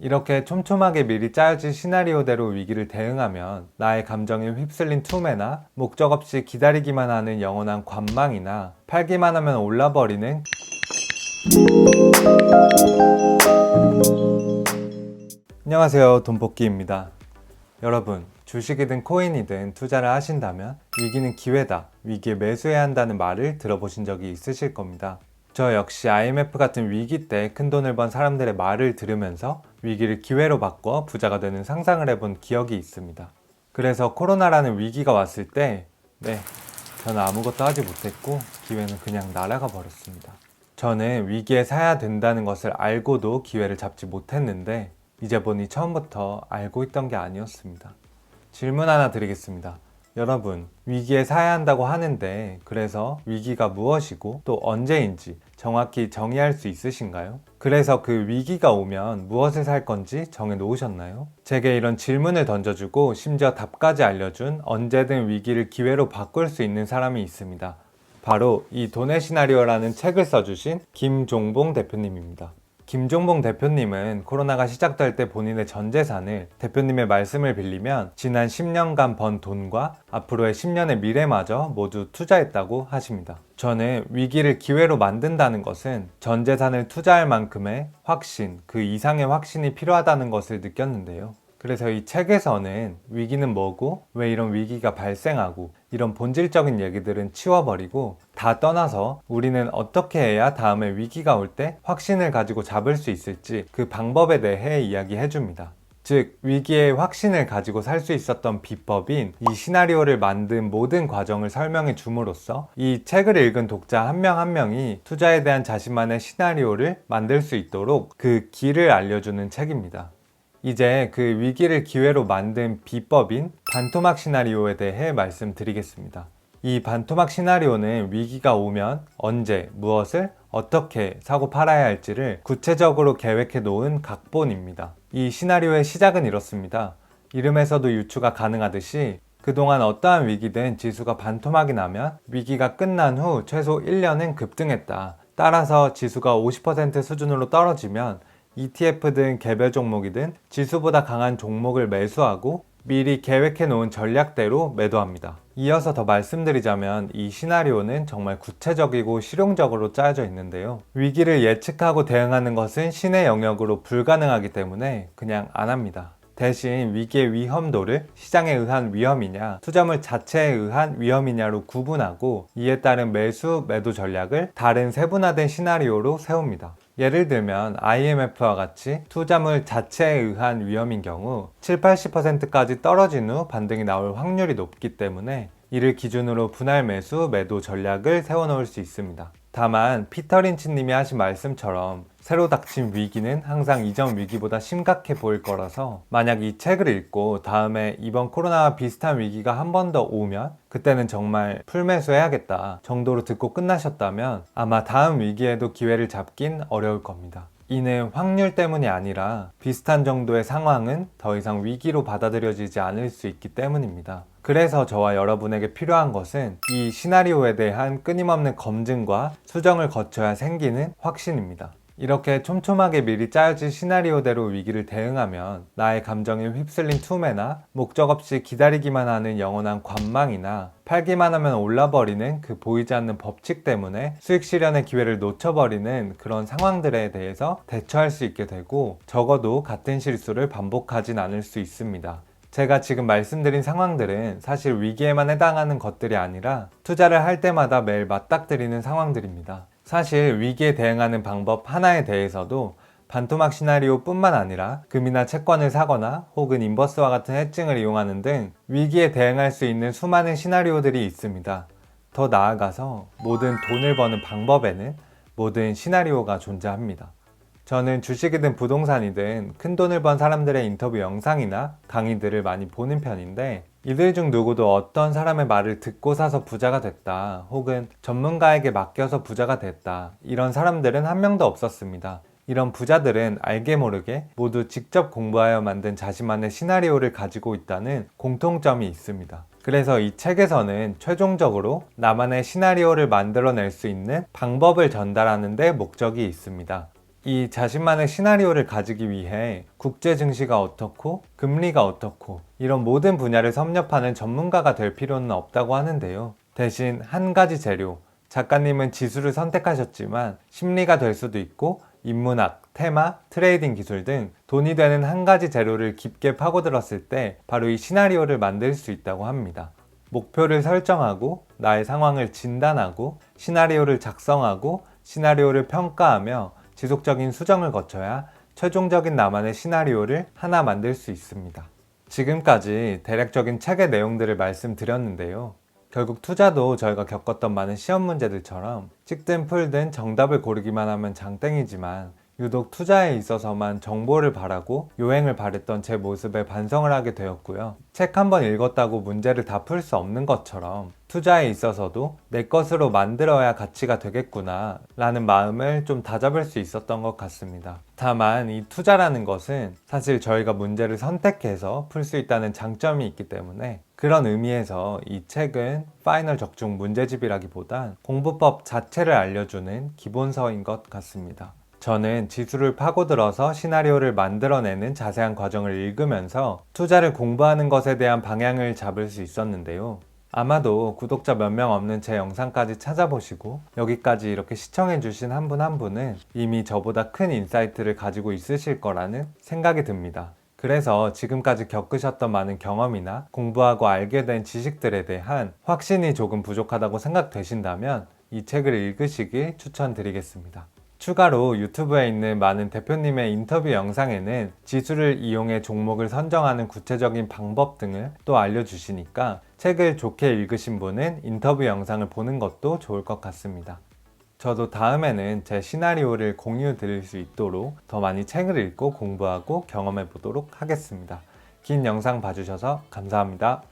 이렇게 촘촘하게 미리 짜여진 시나리오대로 위기를 대응하면 나의 감정에 휩쓸린 투매나 목적 없이 기다리기만 하는 영원한 관망이나 팔기만 하면 올라버리는 안녕하세요, 돈뽑기입니다. 여러분, 주식이든 코인이든 투자를 하신다면 위기는 기회다, 위기에 매수해야 한다는 말을 들어보신 적이 있으실 겁니다. 저 역시 IMF 같은 위기 때 큰돈을 번 사람들의 말을 들으면서 위기를 기회로 바꿔 부자가 되는 상상을 해본 기억이 있습니다. 그래서 코로나라는 위기가 왔을 때 저는 아무것도 하지 못했고 기회는 그냥 날아가 버렸습니다. 저는 위기에 사야 된다는 것을 알고도 기회를 잡지 못했는데 이제 보니 처음부터 알고 있던 게 아니었습니다. 질문 하나 드리겠습니다. 여러분, 위기에 사야 한다고 하는데 그래서 위기가 무엇이고 또 언제인지 정확히 정의할 수 있으신가요? 그래서 그 위기가 오면 무엇을 살 건지 정해 놓으셨나요? 제게 이런 질문을 던져주고 심지어 답까지 알려준 언제든 위기를 기회로 바꿀 수 있는 사람이 있습니다. 바로 이 돈의 시나리오라는 책을 써주신 김종봉 대표님입니다. 김종봉 대표님은 코로나가 시작될 때 본인의 전 재산을 대표님의 말씀을 빌리면 지난 10년간 번 돈과 앞으로의 10년의 미래마저 모두 투자했다고 하십니다. 저는 위기를 기회로 만든다는 것은 전 재산을 투자할 만큼의 확신, 그 이상의 확신이 필요하다는 것을 느꼈는데요. 그래서 이 책에서는 위기는 뭐고 왜 이런 위기가 발생하고 이런 본질적인 얘기들은 치워버리고 다 떠나서 우리는 어떻게 해야 다음에 위기가 올 때 확신을 가지고 잡을 수 있을지 그 방법에 대해 이야기해 줍니다. 즉, 위기에 확신을 가지고 살 수 있었던 비법인 이 시나리오를 만든 모든 과정을 설명해 줌으로써 이 책을 읽은 독자 한 명 한 명이 투자에 대한 자신만의 시나리오를 만들 수 있도록 그 길을 알려주는 책입니다. 이제 그 위기를 기회로 만든 비법인 반토막 시나리오에 대해 말씀드리겠습니다. 이 반토막 시나리오는 위기가 오면 언제, 무엇을, 어떻게 사고 팔아야 할지를 구체적으로 계획해 놓은 각본입니다. 이 시나리오의 시작은 이렇습니다. 이름에서도 유추가 가능하듯이 그동안 어떠한 위기든 지수가 반토막이 나면 위기가 끝난 후 최소 1년은 급등했다. 따라서 지수가 50% 수준으로 떨어지면 ETF든 개별 종목이든 지수보다 강한 종목을 매수하고 미리 계획해 놓은 전략대로 매도합니다. 이어서 더 말씀드리자면 이 시나리오는 정말 구체적이고 실용적으로 짜여져 있는데요. 위기를 예측하고 대응하는 것은 신의 영역으로 불가능하기 때문에 그냥 안 합니다. 대신 위기의 위험도를 시장에 의한 위험이냐, 투자물 자체에 의한 위험이냐로 구분하고 이에 따른 매수, 매도 전략을 다른 세분화된 시나리오로 세웁니다. 예를 들면 IMF와 같이 투자물 자체에 의한 위험인 경우 7~80%까지 떨어진 후 반등이 나올 확률이 높기 때문에 이를 기준으로 분할 매수, 매도 전략을 세워놓을 수 있습니다. 다만 피터 린치 님이 하신 말씀처럼 새로 닥친 위기는 항상 이전 위기보다 심각해 보일 거라서 만약 이 책을 읽고 다음에 이번 코로나와 비슷한 위기가 한 번 더 오면 그때는 정말 풀매수해야겠다 정도로 듣고 끝나셨다면 아마 다음 위기에도 기회를 잡긴 어려울 겁니다. 이는 확률 때문이 아니라 비슷한 정도의 상황은 더 이상 위기로 받아들여지지 않을 수 있기 때문입니다. 그래서 저와 여러분에게 필요한 것은 이 시나리오에 대한 끊임없는 검증과 수정을 거쳐야 생기는 확신입니다. 이렇게 촘촘하게 미리 짜여진 시나리오대로 위기를 대응하면 나의 감정에 휩쓸린 투매나 목적 없이 기다리기만 하는 영원한 관망이나 팔기만 하면 올라버리는 그 보이지 않는 법칙 때문에 수익 실현의 기회를 놓쳐버리는 그런 상황들에 대해서 대처할 수 있게 되고 적어도 같은 실수를 반복하진 않을 수 있습니다. 제가 지금 말씀드린 상황들은 사실 위기에만 해당하는 것들이 아니라 투자를 할 때마다 매일 맞닥뜨리는 상황들입니다. 사실 위기에 대응하는 방법 하나에 대해서도 반토막 시나리오 뿐만 아니라 금이나 채권을 사거나 혹은 인버스와 같은 해칭을 이용하는 등 위기에 대응할 수 있는 수많은 시나리오들이 있습니다. 더 나아가서 모든 돈을 버는 방법에는 모든 시나리오가 존재합니다. 저는 주식이든 부동산이든 큰 돈을 번 사람들의 인터뷰 영상이나 강의들을 많이 보는 편인데 이들 중 누구도 어떤 사람의 말을 듣고 사서 부자가 됐다 혹은 전문가에게 맡겨서 부자가 됐다 이런 사람들은 한 명도 없었습니다. 이런 부자들은 알게 모르게 모두 직접 공부하여 만든 자신만의 시나리오를 가지고 있다는 공통점이 있습니다. 그래서 이 책에서는 최종적으로 나만의 시나리오를 만들어낼 수 있는 방법을 전달하는 데 목적이 있습니다. 이 자신만의 시나리오를 가지기 위해 국제 증시가 어떻고 금리가 어떻고 이런 모든 분야를 섭렵하는 전문가가 될 필요는 없다고 하는데요. 대신 한 가지 재료, 작가님은 지수를 선택하셨지만 심리가 될 수도 있고 인문학, 테마, 트레이딩 기술 등 돈이 되는 한 가지 재료를 깊게 파고들었을 때 바로 이 시나리오를 만들 수 있다고 합니다. 목표를 설정하고 나의 상황을 진단하고 시나리오를 작성하고 시나리오를 평가하며 지속적인 수정을 거쳐야 최종적인 나만의 시나리오를 하나 만들 수 있습니다. 지금까지 대략적인 책의 내용들을 말씀드렸는데요. 결국 투자도 저희가 겪었던 많은 시험 문제들처럼 찍든 풀든 정답을 고르기만 하면 장땡이지만 유독 투자에 있어서만 정보를 바라고 요행을 바랬던 제 모습에 반성을 하게 되었고요. 책 한 번 읽었다고 문제를 다 풀 수 없는 것처럼 투자에 있어서도 내 것으로 만들어야 가치가 되겠구나 라는 마음을 좀 다잡을 수 있었던 것 같습니다. 다만 이 투자라는 것은 사실 저희가 문제를 선택해서 풀 수 있다는 장점이 있기 때문에 그런 의미에서 이 책은 파이널 적중 문제집이라기보단 공부법 자체를 알려주는 기본서인 것 같습니다. 저는 지수를 파고들어서 시나리오를 만들어내는 자세한 과정을 읽으면서 투자를 공부하는 것에 대한 방향을 잡을 수 있었는데요. 아마도 구독자 몇 명 없는 제 영상까지 찾아보시고 여기까지 이렇게 시청해주신 한 분 한 분은 이미 저보다 큰 인사이트를 가지고 있으실 거라는 생각이 듭니다. 그래서 지금까지 겪으셨던 많은 경험이나 공부하고 알게 된 지식들에 대한 확신이 조금 부족하다고 생각되신다면 이 책을 읽으시길 추천드리겠습니다. 추가로 유튜브에 있는 많은 대표님의 인터뷰 영상에는 지수를 이용해 종목을 선정하는 구체적인 방법 등을 또 알려주시니까 책을 좋게 읽으신 분은 인터뷰 영상을 보는 것도 좋을 것 같습니다. 저도 다음에는 제 시나리오를 공유 드릴 수 있도록 더 많이 책을 읽고 공부하고 경험해 보도록 하겠습니다. 긴 영상 봐주셔서 감사합니다.